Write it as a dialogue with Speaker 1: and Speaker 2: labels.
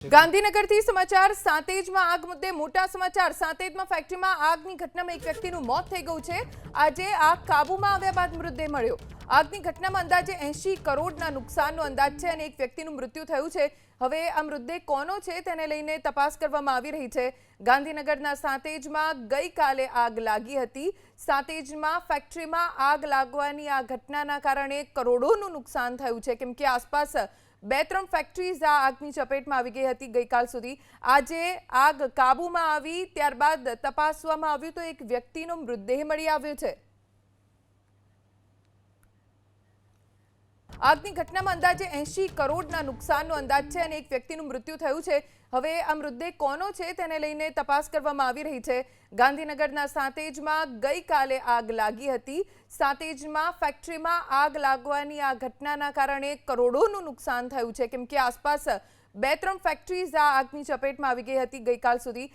Speaker 1: ગાંધીનગરથી સમાચાર સાંતેજમાં આગ મુદ્દે મોટા સમાચાર। સાંતેજમાં ફેક્ટરીમાં આગની ઘટનામાં એક વ્યક્તિનું મોત થઈ ગયું છે। આજે આગ કાબૂમાં આવ્યા બાદ મૃતદેહ મળ્યો। આગની ઘટનામાં અંદાજે 80 કરોડના નુકસાનનો અંદાજ છે અને એક વ્યક્તિનું મૃત્યુ થયું છે। હવે આ મૃતદેહ કોનો છે તેને લઈને તપાસ કરવામાં આવી રહી છે। ગાંધીનગરના સાંતેજમાં ગઈકાલે આગ લાગી હતી। સાંતેજમાં ફેક્ટરીમાં આગ લાગવાની આ ઘટનાના કારણે કરોડોનું નુકસાન થયું છે, કેમ કે આસપાસ 2-3 ફેક્ટરીઝ આ આગની ચપેટમાં આવી ગઈ હતી ગઈકાલ સુધી। આજે આગ કાબૂમાં આવી ત્યારબાદ તપાસવામાં આવ્યું તો એક વ્યક્તિનો મૃતદેહ મળી આવ્યો છે। આગની ઘટનામાં અંદાજે 80 કરોડના નુકસાનનો અંદાજ છે અને એક વ્યક્તિનું મૃત્યુ થયું છે। હવે આ મૃતદેહ કોનો છે તેને લઈને તપાસ કરવામાં આવી રહી છે। ગાંધીનગરના સાંતેજમાં ગઈકાલે આગ લાગી હતી। સાંતેજમાં ફેક્ટરીમાં આગ લાગવાની આ ઘટનાના કારણે કરોડોનું નુકસાન થયું છે, કેમ કે આસપાસ 2-3 ફેક્ટરીઝ આ આગની ચપેટમાં આવી ગઈ હતી ગઈકાલ સુધી।